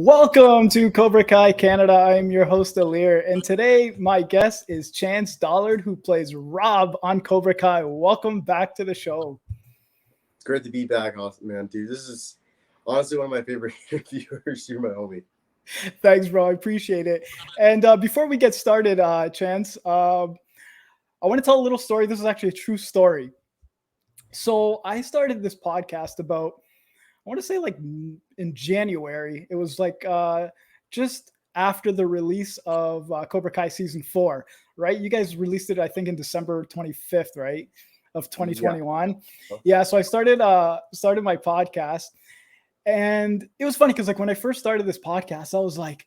Welcome to Cobra Kai Canada. I'm your host, Alir, and today my guest is Chance Dollard, who plays Rob on Cobra Kai. Welcome back to the show. It's great to be back, man, dude. This is honestly one of my favorite interviewers. You're my homie. Thanks, bro. I appreciate it. And before we get started, Chance, I want to tell a little story. This is actually a true story. So I started this podcast about, I want to say like in January. It was like just after the release of Cobra Kai season 4, right? You guys released it, I think, in December 25th, right, of 2021. Yeah. So I started my podcast, and it was funny because like when I first started this podcast, I was like,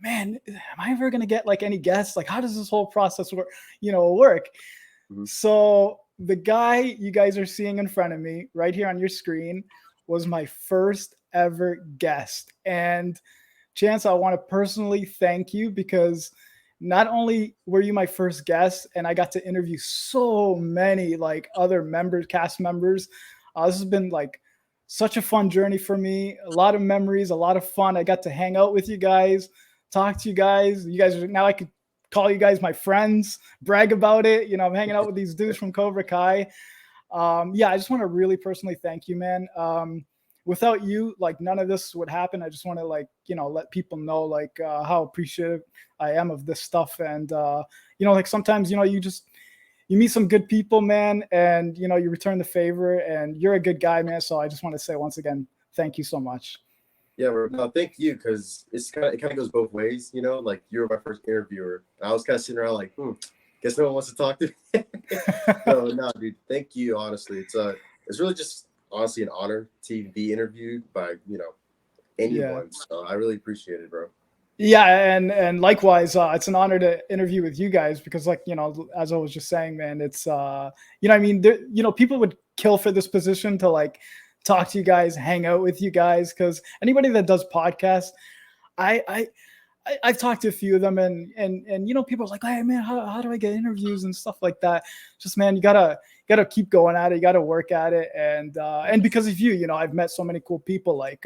man, am I ever gonna get like any guests? Like, how does this whole process work? Mm-hmm. So the guy you guys are seeing in front of me right here on your screen was my first ever guest. And Chance, I want to personally thank you because not only were you my first guest and I got to interview so many like other cast members, this has been like such a fun journey for me. A lot of memories, a lot of fun. I got to hang out with you guys, talk to you guys. Now I could call you guys my friends, brag about it. I'm hanging out with these dudes from Cobra Kai. I just want to really personally thank you, man. Without you, like none of this would happen. I just want to let people know how appreciative I am of this stuff. And sometimes you meet some good people, man, and you return the favor, and you're a good guy, man. So I just want to say once again, thank you so much. Yeah, bro. No, thank you, because it kind of goes both ways. Like you were my first interviewer. I was kind of sitting around like, guess no one wants to talk to me. No, dude, thank you. Honestly, it's really just honestly an honor to be interviewed by anyone. Yeah. So I really appreciate it, bro. Yeah, and likewise, it's an honor to interview with you guys because, as I was just saying, man, it's people would kill for this position to like talk to you guys, hang out with you guys, because anybody that does podcasts, I've talked to a few of them, and people are like, hey man, how do I get interviews and stuff like that? Just, man, you gotta keep going at it, you gotta work at it, and because of you, I've met so many cool people like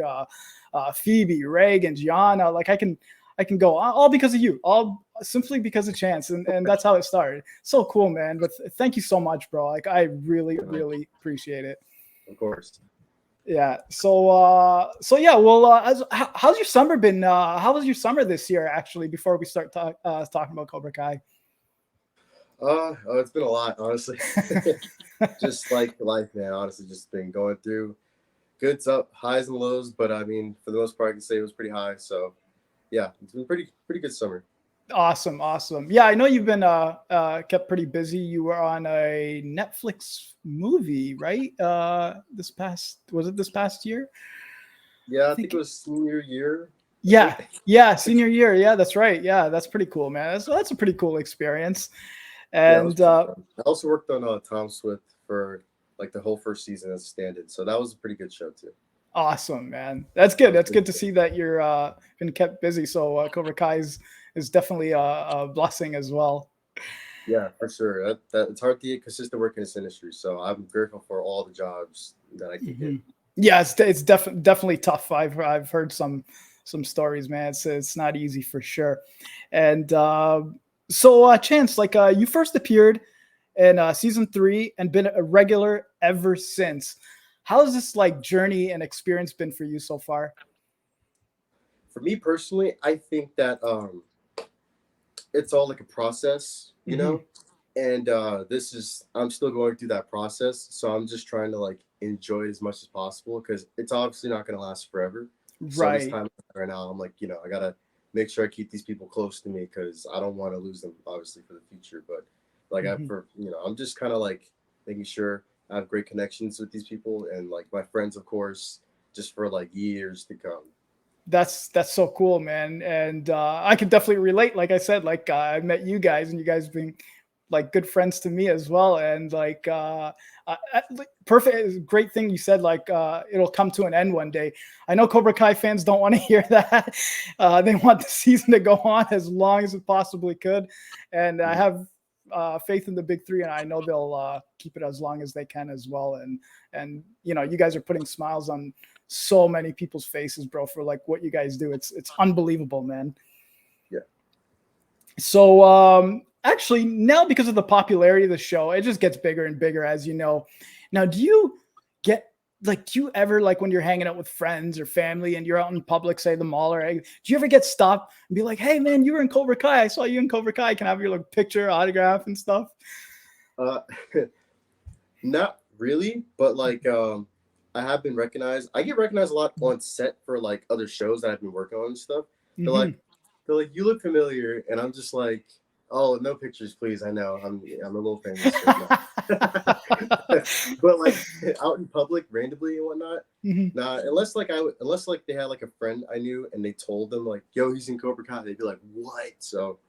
Phoebe, Reagan, Gianna. Like I can go all because of you, all simply because of Chance, and that's how it started. So cool, man. But thank you so much, bro. Like I really appreciate it. Of course. Yeah. So yeah. Well, how's your summer been? How was your summer this year? Actually, before we start talking about Cobra Kai. It's been a lot, honestly. Just like life, man. Honestly, just been going through good highs and lows, but I mean, for the most part, I can say it was pretty high. So, yeah, it's been pretty good summer. Awesome. Yeah, I know you've been kept pretty busy. You were on a Netflix movie, right? This past year? Yeah, I think it was senior year. Yeah, senior year. Yeah, that's right. Yeah, that's pretty cool, man. That's a pretty cool experience. And I also worked on Tom Swift for like the whole first season as a stand-in, so that was a pretty good show too. Awesome, man. That's good. That's good to see that you're been kept busy. So Cobra Kai is definitely a blessing as well. Yeah, for sure. That it's hard to get consistent work in this industry, so I'm grateful for all the jobs that I can get. Yeah, it's definitely tough. I've heard some stories, man. It's not easy for sure. And so Chance, you first appeared in season 3 and been a regular ever since. How's this journey and experience been for you so far? For me personally, I think that it's all like a process, know, and I'm still going through that process, so I'm just trying to enjoy it as much as possible because it's obviously not going to last forever. Right. So this time right now, I'm I gotta make sure I keep these people close to me because I don't want to lose them, obviously, for the future. But I'm just kind of making sure I have great connections with these people and my friends, of course, just for years to come. That's so cool, man. And I can definitely relate. Like I said, I met you guys and you guys being good friends to me as well. And perfect, great thing you said, it'll come to an end one day. I know Cobra Kai fans don't want to hear that. They want the season to go on as long as it possibly could. And I have faith in the big 3, and I know they'll keep it as long as they can as well. And you guys are putting smiles on so many people's faces, bro, for like what you guys do. It's unbelievable, man. Yeah. So actually now, because of the popularity of the show, it just gets bigger and bigger, as you know. Now, do you ever, like, when you're hanging out with friends or family and you're out in public, say the mall, or do you ever get stopped and be like, hey man, you were in Cobra Kai, I saw you in Cobra Kai, can I have your like picture, autograph and stuff? Not really, but like I have been recognized. I get recognized a lot on set for like other shows that I've been working on and stuff. They're like, you look familiar, and I'm just like, oh, no pictures, please. I know I'm a little famous right now. But like out in public, randomly and whatnot, nah. Unless they had like a friend I knew and they told them like, yo, he's in Cobra Kai, they'd be like, what? So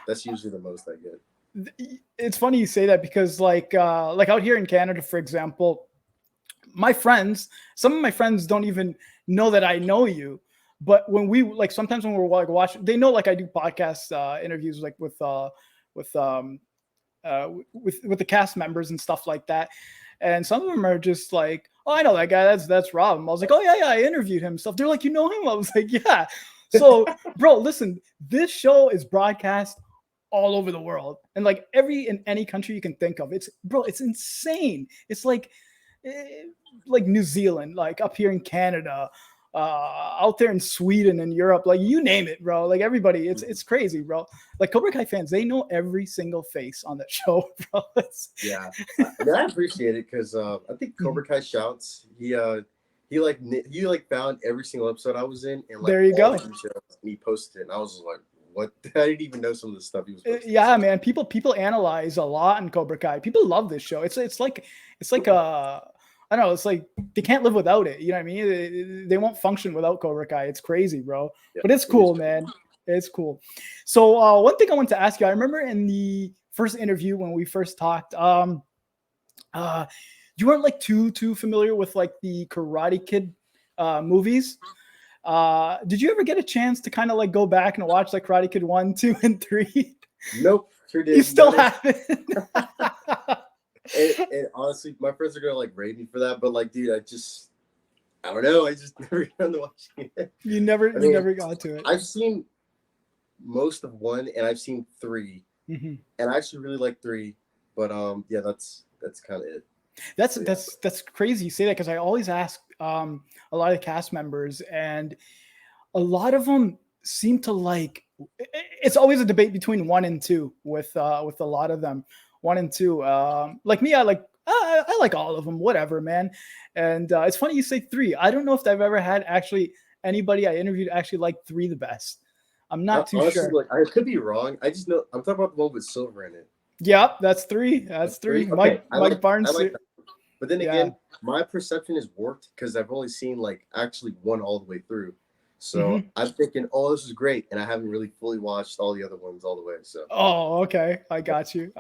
that's usually the most I get. It's funny you say that, because like out here in Canada, for example, some of my friends don't even know that I know you. But when we like, sometimes when we're like watching, they know like I do podcast interviews like with the cast members and stuff like that. And some of them are just like, oh, I know that guy. That's Rob. I was like, oh yeah, I interviewed him. Stuff. They're like, you know him? I was like, yeah. So, bro, listen, this show is broadcast all over the world, and like in any country you can think of. It's insane. It's like New Zealand, like up here in Canada, out there in Sweden and Europe, like you name it, bro. Like everybody, it's crazy, bro. Like Cobra Kai fans, they know every single face on that show, bro. Yeah, I appreciate it, because I think Cobra Kai Shouts, he found every single episode I was in, and like there you go. And he posted it, and I was like, what? I didn't even know some of the stuff he was posting. Yeah, man. People analyze a lot in Cobra Kai. People love this show. It's like I don't know. It's like they can't live without it. You know what I mean? They won't function without Cobra Kai. It's crazy, bro. Yeah, but it's cool, man. It's cool. So one thing I want to ask you, I remember in the first interview when we first talked, you weren't like too familiar with like the Karate Kid movies. Did you ever get a chance to kind of like go back and watch like Karate Kid 1, 2, and 3? Nope, sure did. You still haven't. And honestly, my friends are gonna like rate me for that, but like, dude, I don't know. I just never got to watching it. You never got to it. I've seen most of 1, and I've seen 3, and I actually really like 3. But yeah, that's kind of it. That's crazy you say that, because I always ask a lot of cast members, and a lot of them seem to like. It's always a debate between 1 and 2 with a lot of them. 1 and 2. Like me, I like all of them, whatever, man. And it's funny you say 3. I don't know if I've ever had actually anybody I interviewed actually like 3 the best. I'm not too honestly, sure. Like, I could be wrong. I just know I'm talking about the one with Silver in it. Yep, that's 3. That's 3. Okay. Mike Barnes. I like that. But then again, my perception is warped because I've only seen like actually 1 all the way through. So I'm thinking, oh, this is great, and I haven't really fully watched all the other ones all the way. So. Oh, okay, I got you.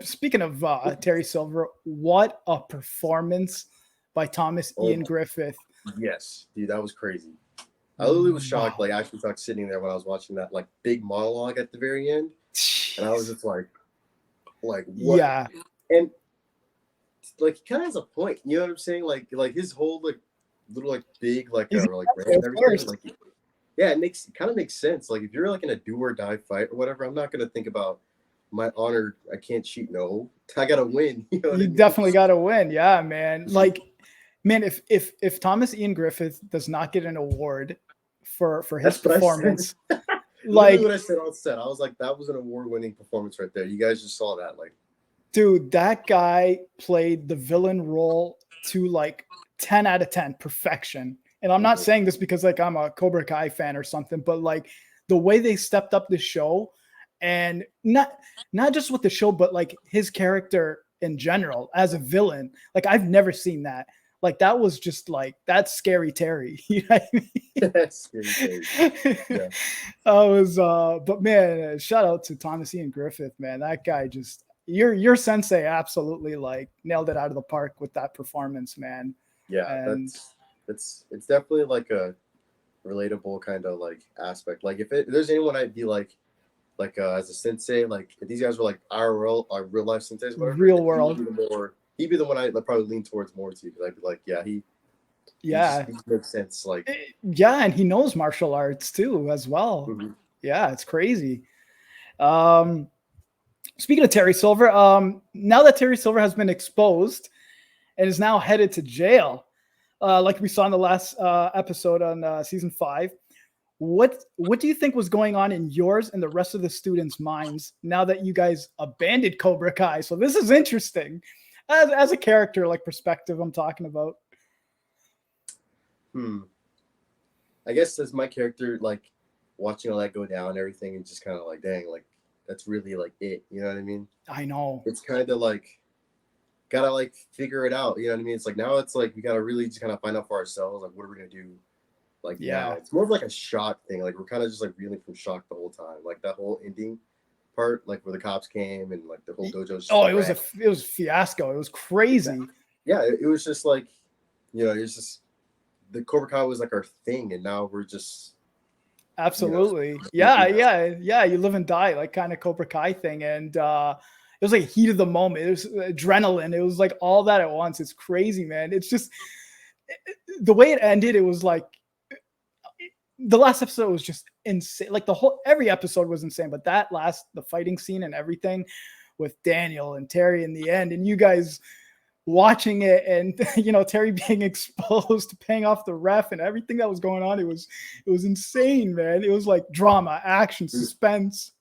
Speaking of Terry Silver, what a performance by Thomas Ian Griffith. Yes, dude, that was crazy. I literally was shocked. Like, I actually started sitting there when I was watching that like big monologue at the very end, and I was just like what? Yeah. And like, he kind of has a point. You know what I'm saying? Like his whole like little like big like rant and everything. Like, yeah, it kind of makes sense. Like, if you're like in a do or die fight or whatever, I'm not gonna think about my honor. I can't cheat. No, I gotta win. You know what I mean? Definitely gotta win. Yeah, man. Like, man, if Thomas Ian Griffith does not get an award for his performance, like what I said on set, I was like, that was an award-winning performance right there. You guys just saw that, like, dude, that guy played the villain role to like 10 out of 10 perfection. And I'm not saying this because like I'm a Cobra Kai fan or something, but like the way they stepped up the show, and not just with the show, but like his character in general as a villain, like I've never seen that. Like that was just like, that's scary Terry. You know what I mean? That's scary Terry. Yeah. But man, shout out to Thomas Ian Griffith, man. That guy just, your sensei absolutely like nailed it out of the park with that performance, man. Yeah, and it's definitely like a relatable kind of like aspect. Like if there's anyone I'd be like as a sensei, like if these guys were like our real life senseis, whatever, real world, he'd be the one I'd probably lean towards more too, because I'd be like, yeah, Yeah. He just makes sense. Like, Yeah, and he knows martial arts too as well. mhm. Yeah, it's crazy. Um, Speaking of Terry Silver, now that Terry Silver has been exposed and is now headed to jail, like we saw in the last episode on season 5, what do you think was going on in yours and the rest of the students' minds now that you guys abandoned Cobra Kai? So this is interesting, as a character like perspective. I'm talking about. I guess as my character, like watching all that go down and everything, and just kind of like, dang, like that's really like it. You know what I mean? I know. It's kind of like gotta like figure it out. You know what I mean? It's like now it's like we gotta really just kind of find out for ourselves. Like, what are we gonna do? Like now, it's more of like a shock thing. Like we're kind of just like reeling from shock the whole time. Like that whole ending part, like where the cops came and like the whole dojo. Oh, it was a fiasco. It was crazy. Yeah, it was just like, you know, it's just the Cobra Kai was like our thing, and now we're just absolutely, you know, yeah. You live and die, like kind of Cobra Kai thing, and it was like heat of the moment. It was adrenaline. It was like all that at once. It's crazy, man. It's just the way it ended. It was like the last episode was just insane. Like every episode was insane, but the fighting scene and everything with Daniel and Terry in the end, and you guys watching it, and you know, Terry being exposed, paying off the ref and everything that was going on. It was insane, man. It was like drama, action, suspense.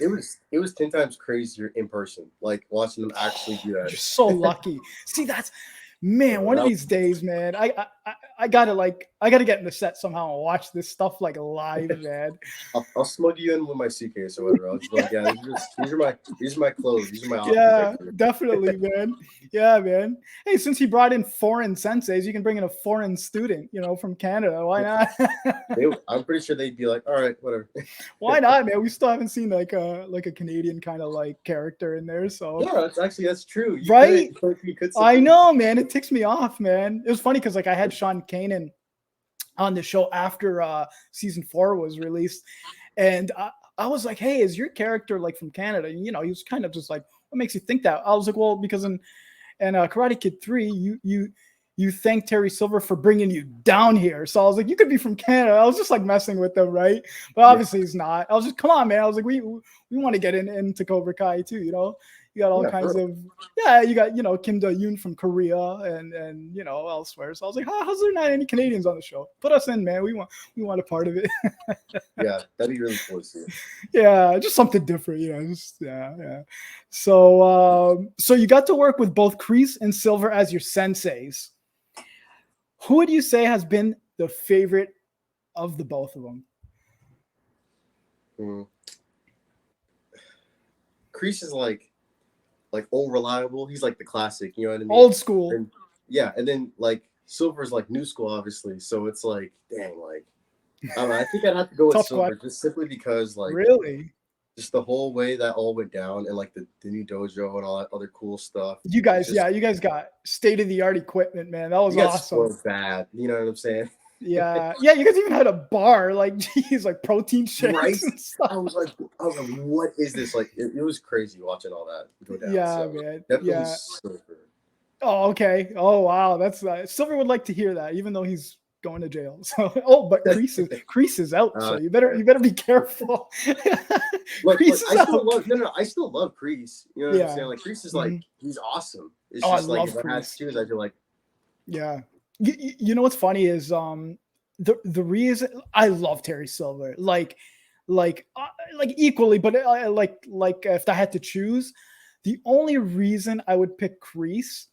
It was 10 times crazier in person, like watching them actually do that. You're so lucky. See, that's, man, one of these days, man, I gotta get in the set somehow and watch this stuff like live, man. I'll smug you in with my suitcase or whatever. I'll just be like, yeah, these are my clothes. These are my outfits. Yeah, definitely, man. Yeah, man. Hey, since he brought in foreign senseis, you can bring in a foreign student, you know, from Canada. Why not? I'm pretty sure they'd be like, all right, whatever. Why not, man? We still haven't seen like a Canadian kind of like character in there. So yeah, that's true. Right? You could I know, man. It ticks me off, man. It was funny because like I had Sean Kanan on the show after season 4 was released, and I was like, hey, is your character like from Canada? And, you know, he was kind of just like, what makes you think that? I was like, well, because in Karate Kid 3, you thank Terry Silver for bringing you down here. So I was like, you could be from Canada. I was just like messing with them, right? But obviously he's not. I was just, come on, man. I was like, we want to get into Cobra Kai too, you know? You got all kinds of, you got, you know, Kim Do-yoon from Korea and you know, elsewhere. So I was like, how's there not any Canadians on the show? Put us in, man. We want a part of it. Yeah, that'd be really cool to see. Yeah, just something different. Yeah. So you got to work with both Kreese and Silver as your senseis. Who would you say has been the favorite of the both of them? Kreese is like old reliable. He's like the classic, you know what I mean? Old school. And then like Silver's like new school, obviously. So it's like, dang, like I don't know. I think I'd have to go with Silver just simply because like really just the whole way that all went down and like the new dojo and all that other cool stuff. You guys got state-of-the-art equipment, man. That was awesome. So bad. You know what I'm saying? Yeah. You guys even had a bar, like, geez, like protein shakes, right? and stuff. I was like, what is this? Like, it was crazy watching all that go down. Yeah, so, man. Definitely Silver. Oh, okay. Oh, wow. That's Silver would like to hear that, even though he's going to jail. So, but Kreese is out. So you better be careful. I still love Kreese. You know what I'm saying? Like Kreese is like he's awesome. It's just I like love if I had to choose, I'd be like, yeah. You know what's funny is the reason I love Terry Silver like equally, but like if I had to choose, the only reason I would pick Kreese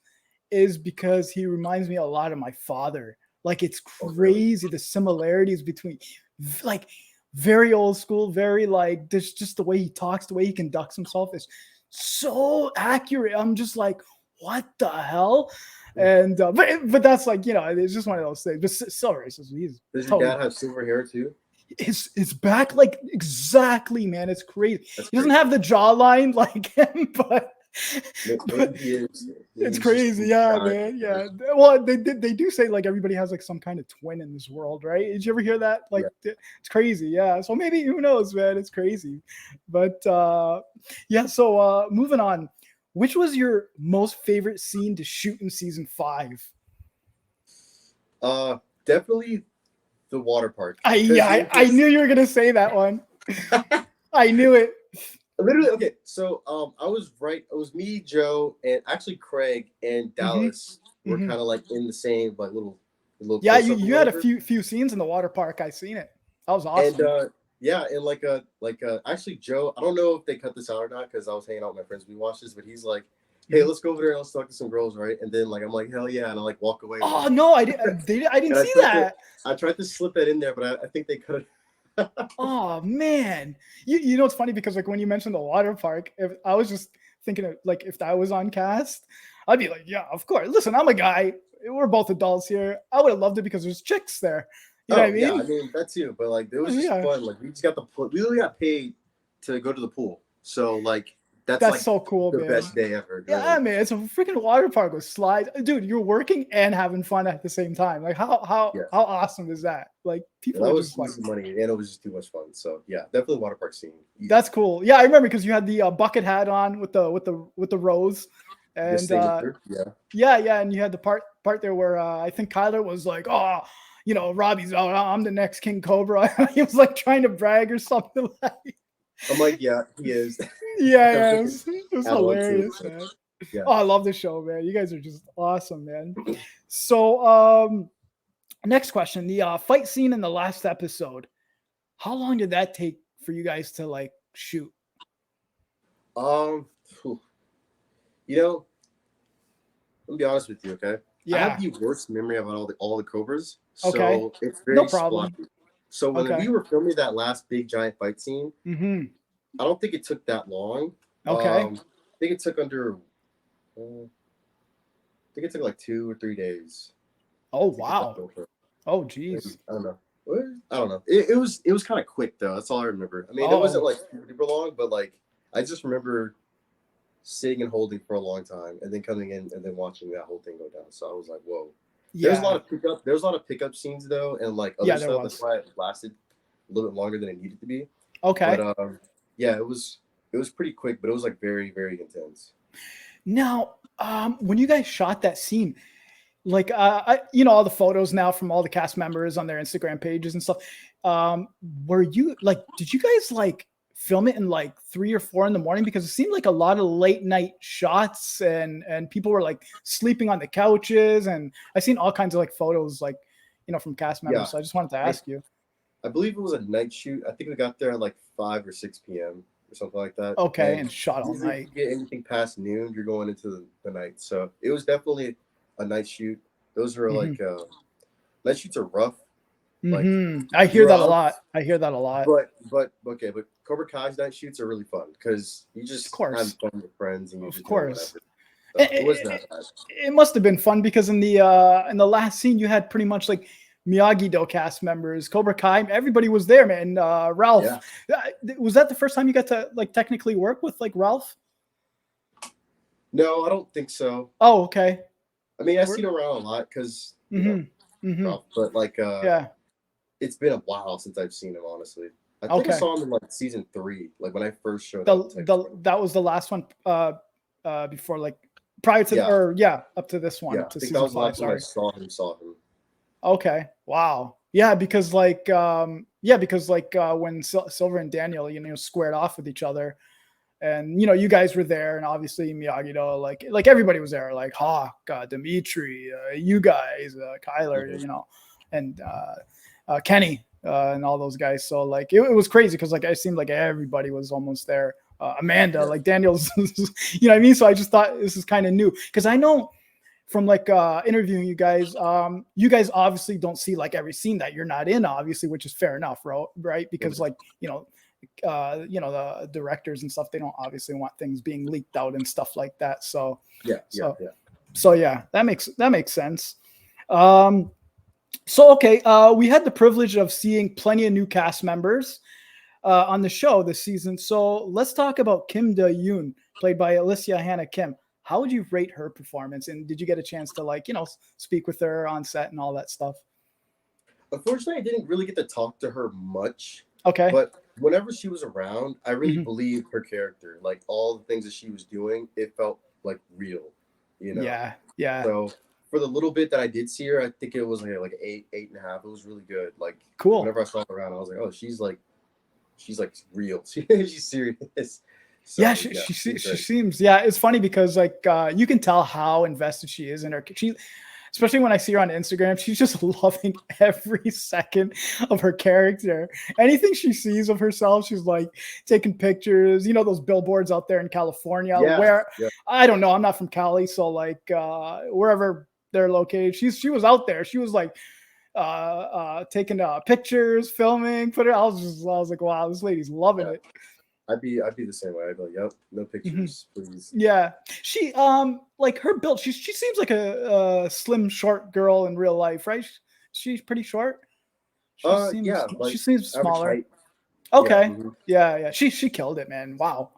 is because he reminds me a lot of my father. Like it's crazy the similarities between like very old school, very like there's just the way he talks, the way he conducts himself is so accurate. I'm just like, what the hell? And but that's like, you know, it's just one of those things. But Silver, does your dad have silver hair too? It's back like exactly, man. It's crazy. He doesn't have the jawline like him, but it's crazy. Yeah, man. Yeah. Well, they do say like everybody has like some kind of twin in this world, right? Did you ever hear that? Like it's crazy. Yeah. So maybe, who knows, man? It's crazy. But yeah. So moving on. Which was your most favorite scene to shoot in season 5? Definitely the water park. I knew you were gonna say that one. I knew it. Literally, okay. So I was right. It was me, Joe, and actually Craig and Dallas were Mm-hmm. kind of like in the same like little Yeah, close you, up or you had a whatever. few scenes in the water park. I seen it. That was And awesome. yeah, and actually Joe, I don't know if they cut this out or not because I was hanging out with my friends. We watched this, but he's like, "Hey, let's go over there and let's talk to some girls, right?" And then like I'm like, "Hell yeah!" And I like walk away with Oh them. no, I didn't. I didn't And see that. I tried to slip that in there, but I think they cut it. Oh man, you know it's funny because like when you mentioned the water park, if I was just thinking of like if that was on cast, I'd be like, yeah, of course. Listen, I'm a guy. We're both adults here. I would have loved it because there's chicks there. You know what I Oh yeah, I mean? mean that too. But like it was just Yeah, fun. Like we just got we really got paid to go to the pool. So like that's that's like so cool, the man. best day ever. Yeah, Really. man, it's a freaking water park with slides, dude. You're working and having fun at the same time. Like Yeah. how awesome is that? Like Yeah, people that are was just like, easy money, and it was just too much fun. So yeah, definitely water park scene. Easy. that's cool. Yeah, I remember because you had the bucket hat on with the rose, and Distinguisher. Yeah. yeah, and you had the part there where I think Kyler was like, oh, you know, Robbie's out. I'm the next King Cobra. He was like trying to brag or something like. I'm like, yeah, he is. Yeah, Definitely it was add on to it. hilarious, So, man. yeah. Oh, I love the show, man. You guys are just awesome, man. So, next question: the fight scene in the last episode. How long did that take for you guys to like shoot? Phew. You know, let me be honest with you, okay? I have Yeah. the worst memory about all the Cobras, Okay. so it's No very problem. splotchy. So when we Okay. were filming that last big giant fight scene, Mm-hmm. I don't think it took that long. Okay. I think it took I think it took like 2 or 3 days Oh to get that wow. over. Oh Maybe geez. I don't know. I don't know. It was kind of quick though. That's all I remember. I mean, it wasn't Oh like super long, but like I just remember sitting and holding for a long time, and then coming in and then watching that whole thing go down. So I was like, whoa. There's a lot yeah. of pickup. There's a lot of pickup scenes though, and like other Yeah, there stuff. That's was. why it lasted a little bit longer than it needed to be. But Okay. yeah, it was pretty quick, but it was like very very intense. Now, when you guys shot that scene, like you know all the photos now from all the cast members on their Instagram pages and stuff. Um, were you like, did you guys like film it in like 3 or 4 in the morning? Because it seemed like a lot of late night shots and people were like sleeping on the couches, and I seen all kinds of like photos like you know from cast members. Yeah, So I just wanted to I ask you. I believe it was a night shoot. I think we got there at like 5 or 6 p.m. or something like that. Okay, And and shot all usually, if night. you get anything past noon, you're going into the night. So it was definitely a night shoot. Those are Mm-hmm. like night shoots are rough. Like Mm-hmm. I hear you're that a out, lot. I hear that a lot. but okay, but Cobra Kai's night shoots are really fun because you Of just having course, fun with friends and you're of just doing course. whatever. It, So it wasn't that bad. it must have been fun because in the last scene you had pretty much like Miyagi Do cast members, Cobra Kai, everybody was there, man. Ralph, Yeah. was that the first time you got to like technically work with like Ralph? No, I don't think so. Oh, okay. I mean, I see him around a lot because Mm-hmm. Mm-hmm. Ralph, but like Yeah. it's been a while since I've seen him, honestly. I think I Okay. saw him in like season 3, like when I first showed up. That was the last one. Before like prior to Yeah, or yeah up to this one yeah. up I to think that season was the five. last time I Sorry. saw him. Okay. Wow. Yeah, because like because like when Silver and Daniel you know squared off with each other, and you know you guys were there, and obviously Miyagi Do like everybody was there, like Hawk, Dimitri, you guys, Kyler, Mhm. you know, and Kenny and all those guys. So like it was crazy because like I seemed like everybody was almost there. Amanda, Yeah, like Daniel's, you know what I mean? So I just thought this is kind of new because I know from like interviewing you guys obviously don't see like every scene that you're not in, obviously, which is fair enough, right? Because mhm. like the directors and stuff, they don't obviously want things being leaked out and stuff like that. So Yeah, yeah, so yeah. so yeah, that makes sense. Um, so okay, we had the privilege of seeing plenty of new cast members on the show this season. So let's talk about Kim Da Yoon, played by Alicia Hannah Kim. How would you rate her performance? And did you get a chance to like, speak with her on set and all that stuff? Unfortunately, I didn't really get to talk to her much, Okay. but whenever she was around, I really Hmm. believed her character. Like all the things that she was doing, it felt like real, you know. Yeah. Yeah. So for the little bit that I did see her, I think it was like 8.5. It was really good. Like Cool. Whenever I saw her around, I was like, oh, she's like real. She's serious. So, Yeah, she seems. Yeah, it's funny because like you can tell how invested she is in her. She, especially when I see her on Instagram, she's just loving every second of her character. Anything she sees of herself, she's like taking pictures. You know those billboards out there in California where I don't know. I'm not from Cali, so like wherever they're located, she was out there. She was like taking pictures, filming, put it. I was like, wow, this lady's loving it. I'd be the same way. I'd be like, yep, no pictures, please. Yeah, she like her build. She seems like a slim, short girl in real life, right? She's pretty short. She seems smaller. Height. Okay, yeah. She killed it, man. Wow.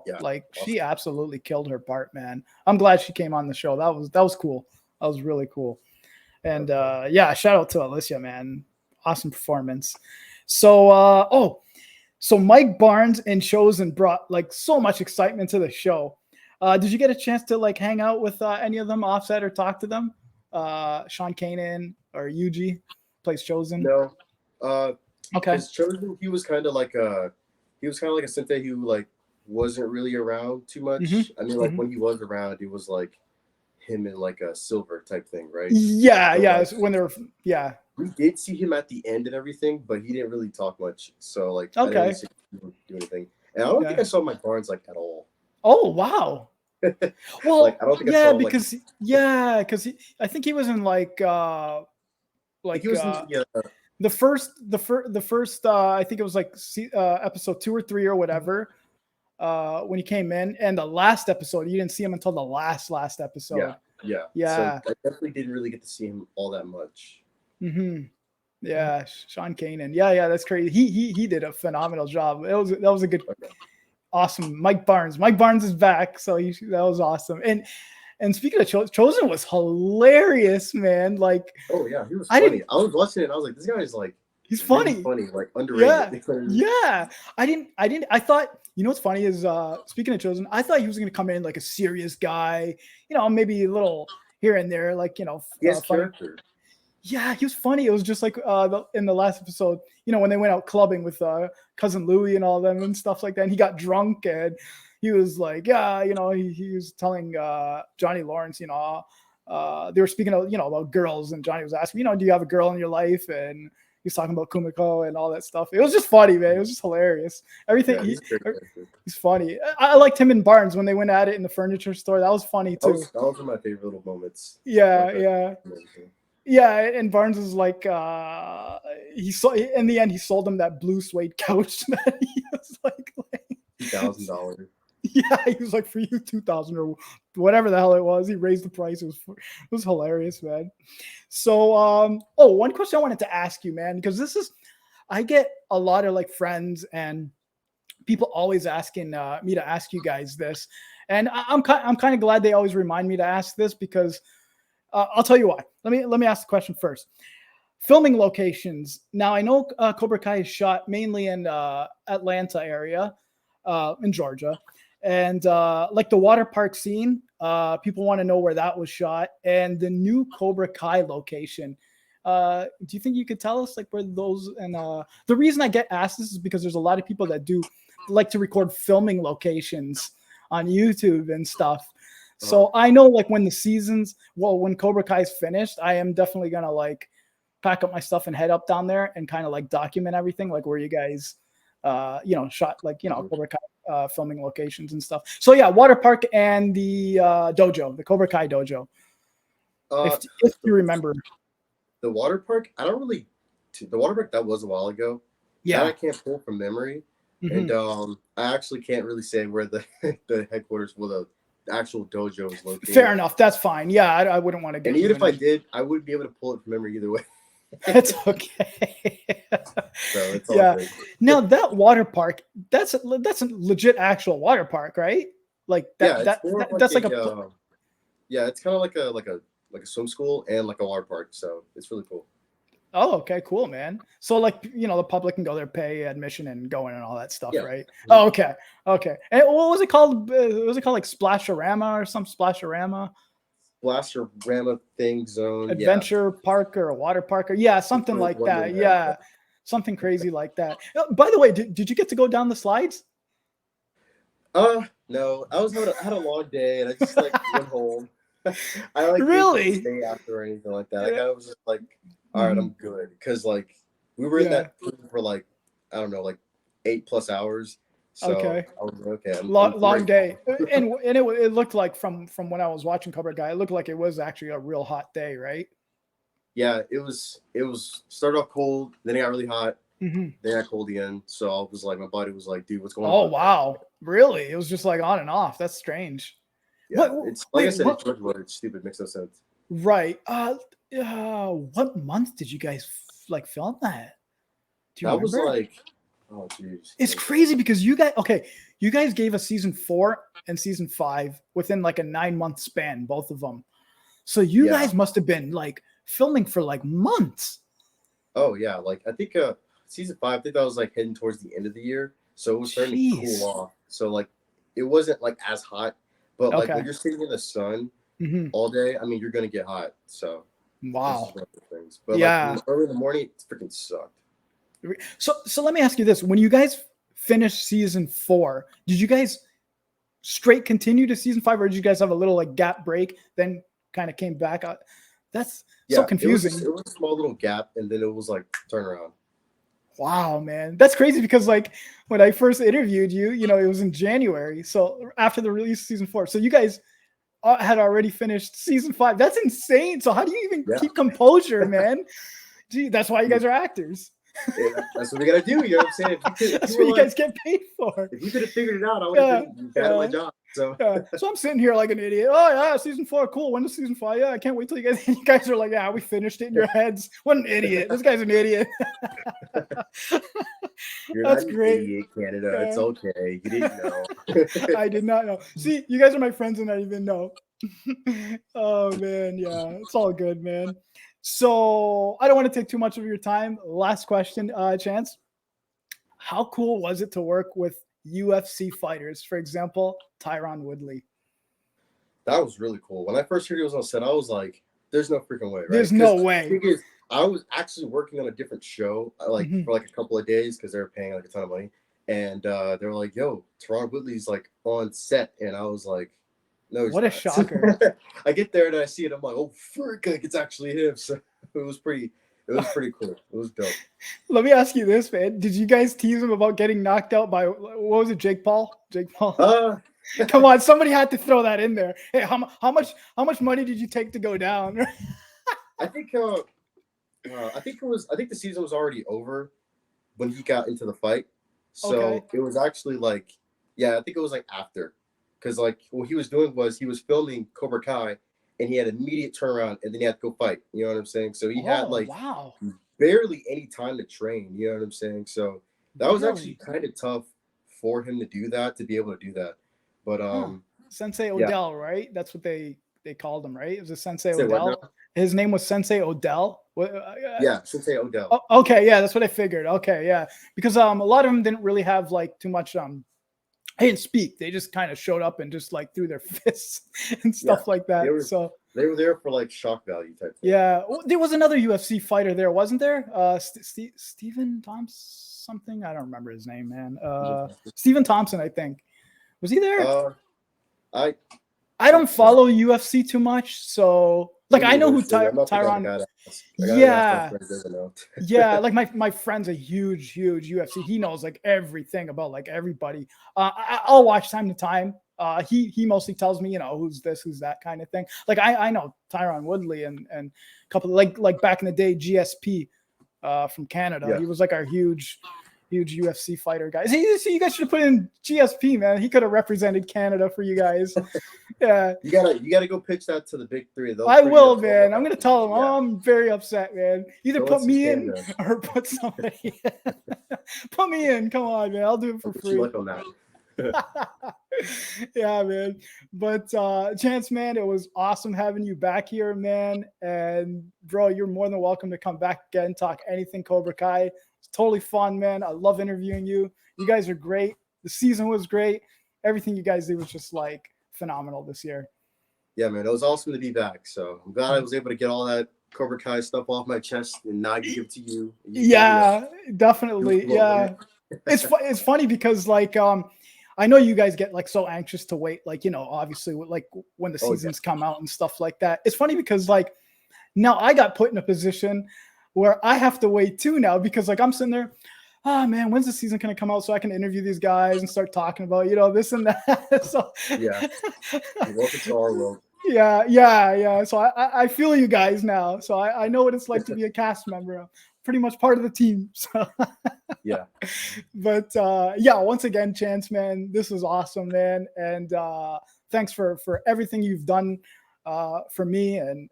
Yeah, like awesome. She absolutely killed her part, man. I'm glad she came on the show. That was cool. That was really cool. And yeah, shout out to Alicia, man. Awesome performance. So So Mike Barnes and Chozen brought like so much excitement to the show. Did you get a chance to like hang out with any of them offset or talk to them? Sean Kanan or Yuji plays Chozen? No. Okay. Chozen, he was kind of like a sensei who like wasn't really around too much. I mean, like when he was around, it was like him in like a silver type thing, right? Yeah, so, yeah. Like, when they're we did see him at the end and everything, but he didn't really talk much. So like, okay, I didn't see him do anything, and I don't think I saw Mike Barnes like at all. Oh wow. Well, like, I don't think I saw, because I think he was in like he was in the first I think it was like episode 2 or 3 or whatever. When he came in, and the last episode, you didn't see him until the last episode. Yeah. So I definitely didn't really get to see him all that much. Yeah, Sean Kanan. Yeah, that's crazy. He did a phenomenal job. That was a good, awesome. Mike Barnes. Mike Barnes is back, so that was awesome. And speaking of Chozen was hilarious, man. Like, oh yeah, he was funny. I was watching it, and I was like, this guy is like, he's funny, like underrated. Yeah. I thought, you know what's funny is speaking of Chozen, I thought he was gonna come in like a serious guy, you know, maybe a little here and there, like, you know, character. Yeah, he was funny. It was just like in the last episode, you know, when they went out clubbing with cousin Louie and all them and stuff like that. And he got drunk and he was like, yeah, you know, he was telling Johnny Lawrence, you know, they were speaking of, you know, about girls, and Johnny was asking, you know, do you have a girl in your life? And he's talking about Kumiko and all that stuff. It was just funny, man. It was just hilarious. Everything. Yeah, he's funny. I liked him and Barnes when they went at it in the furniture store. That was funny too. That was one of my favorite little moments. Yeah. Yeah, and Barnes was like, in the end, he sold him that blue suede couch that he was like $2,000. Yeah, he was like, for you, $2,000 or whatever the hell it was. He raised the price. It was hilarious, man. So, one question I wanted to ask you, man, because I get a lot of like friends and people always asking me to ask you guys this, and I'm kind of glad they always remind me to ask this because. I'll tell you why. Let me ask the question first. Filming locations. Now I know Cobra Kai is shot mainly in Atlanta area, in Georgia, and like the water park scene. People want to know where that was shot, and the new Cobra Kai location. Do you think you could tell us like where those? And the reason I get asked this is because there's a lot of people that do like to record filming locations on YouTube and stuff. So I know like when Cobra Kai is finished, I am definitely going to like pack up my stuff and head up down there and kind of like document everything, like where you guys, you know, shot like, you know, Cobra Kai filming locations and stuff. So yeah, water park and the dojo, the Cobra Kai dojo. If you remember. The water park, the water park, that was a while ago. Yeah. That I can't pull from memory. And I actually can't really say where the headquarters the actual dojo is located. Fair enough. That's fine. Yeah, I wouldn't want to get. And even if I did, I wouldn't be able to pull it from memory either way. It's okay. So it's all great. Now that water park, that's a legit actual water park, right? Like that. Yeah, that's like yeah, it's kind of like a swim school and like a water park. So it's really cool. Oh, okay, cool, man. So like, you know, the public can go there, pay admission and go in and all that stuff, right? Oh, okay. And what was it called? Was it called like Splasharama or some Splasharama? Blaster Rama thing zone. Adventure park or a water park or something like that. Wonderland. Yeah. Something crazy like that. By the way, did you get to go down the slides? No. I had a long day and I just like went home. I like Really? didn't stay after or anything like that. Like I was just like, all right, I'm good. Because like we were in that pool for like, I don't know, like 8+ hours. So okay. I was like, okay. Long day. and it looked like from when I was watching Cobra Kai, it looked like it was actually a real hot day, right? Yeah, it was started off cold, then it got really hot, then it got cold again. So I was like, my body was like, dude, what's going on? Oh wow. Really? It was just like on and off. That's strange. Yeah, it's like I said, it's Georgia. It's stupid. Makes no sense. Right. What month did you guys like film that? Do you remember? Was like, oh jeez. It's crazy because you guys gave us season 4 and season 5 within like a 9-month span, both of them. So you guys must have been like filming for like months. Oh yeah, like I think season 5, I think that was like heading towards the end of the year, so it was starting to cool off. So like it wasn't like as hot, but like when you're sitting in the sun all day, I mean you're gonna get hot. So wow. Things. But like early in the morning, it freaking sucked. So let me ask you this: when you guys finished season 4, did you guys straight continue to season 5, or did you guys have a little like gap break, then kind of came back? That's so confusing. It was a small little gap, and then it was like turn around. Wow, man, that's crazy because like when I first interviewed you, it was in January, so after the release of season 4. So you guys had already finished season 5. That's insane. So how do you even keep composure, man? Gee, that's why you guys are actors. Yeah, that's what we gotta do. You know what I'm saying? That's what you guys get paid for. If you could have figured it out, I would have been bad at my job. So. So I'm sitting here like an idiot. Oh yeah, season 4, cool. When is season 5? Yeah, I can't wait till you guys. You guys are like, yeah, we finished it in your heads. What an idiot! This guy's an idiot. You're That's not great. An idiot, Canada. It's okay. You didn't know. I did not know. See, you guys are my friends, and I didn't even know. Oh man, yeah, it's all good, man. So I don't want to take too much of your time. Last question, Chance. How cool was it to work with UFC fighters? For example, Tyron Woodley. That was really cool. When I first heard he was on set, I was like, "There's no freaking way!" Right? There's no way. I was actually working on a different show, like for like a couple of days because they were paying like a ton of money, and they were like, "Yo, Tyron Woodley's like on set," and I was like, "No, what a shocker!" I get there and I see it. I'm like, "Oh, frick! Like it's actually him." So it was pretty cool. It was dope. Let me ask you this, man. Did you guys tease him about getting knocked out by, what was it, Jake Paul? Come on, somebody had to throw that in there. Hey, how much money did you take to go down? I think the season was already over when he got into the fight. So it was actually like, I think it was like after, because like what he was doing was he was filming Cobra Kai, and he had immediate turnaround, and then he had to go fight. You know what I'm saying? So he had like barely any time to train. You know what I'm saying? So that was actually kind of tough for him to do that, to be able to do that. But Sensei Odell, right? That's what they called him, right? It was a Sensei Odell. His name was Sensei Odell. Sensei Odell. Oh, okay, yeah, that's what I figured. Okay, yeah, because a lot of them didn't really have like too much. They didn't speak. They just kind of showed up and just like threw their fists and stuff like that. They were there for like shock value type thing. Yeah, there was another UFC fighter there, wasn't there? Stephen Thompson something. I don't remember his name, man. Stephen Thompson, I think. Was he there? I don't follow UFC too much, so like I know who Tyron. Yeah, like my friend's a huge UFC. He knows like everything about like everybody. I'll watch time to time. He mostly tells me, who's this, who's that kind of thing. Like I know Tyron Woodley and a couple like back in the day, GSP from Canada. Yeah. He was like our huge UFC fighter guy. See, you guys should have put in GSP, man. He could have represented Canada for you guys. Yeah. You gotta go pitch that to the big three. I will, man. I'm gonna tell them. Oh, I'm very upset, man. Either put me in or put somebody in. Put me in. Come on, man. I'll do it for free. Look on that. Yeah, man. But Chance, man, it was awesome having you back here, man. And bro, you're more than welcome to come back again, talk anything Cobra Kai. It's totally fun, man. I love interviewing you. You guys are great. The season was great. Everything you guys did was just like phenomenal this year. Yeah, man, it was awesome to be back. So I'm glad I was able to get all that Cobra Kai stuff off my chest and now I can give it to you. Yeah, definitely. Yeah. It's funny because like I know you guys get like so anxious to wait, like, you know, obviously like when the seasons come out and stuff like that. It's funny because like now I got put in a position where I have to wait too now because like I'm sitting there, oh man, when's the season gonna come out so I can interview these guys and start talking about, you know, this and that. So yeah, welcome to our world. Yeah. So I feel you guys now. So I know what it's like to be a cast member. I'm pretty much part of the team. So yeah. But yeah, once again, Chance, man, this was awesome, man. And thanks for everything you've done for me. And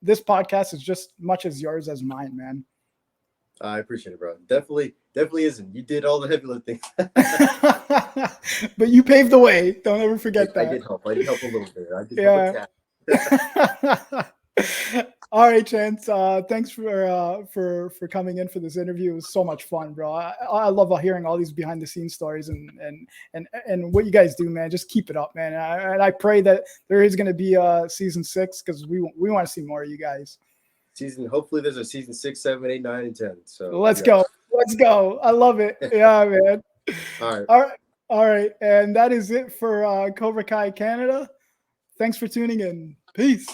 this podcast is just much as yours as mine, man. I appreciate it, bro. Definitely isn't. You did all the heavy lifting. But you paved the way. Don't ever forget that. I did help. I did help a little bit. I did help a cat. All right, Chance. Thanks for coming in for this interview. It was so much fun, bro. I love hearing all these behind the scenes stories and what you guys do, man. Just keep it up, man. And I pray that there is going to be a season 6 because we want to see more of you guys. Hopefully there's a season 6, 7, 8, 9, and 10. So let's go. I love it. Yeah, man. All right. And that is it for Cobra Kai Canada. Thanks for tuning in. Peace.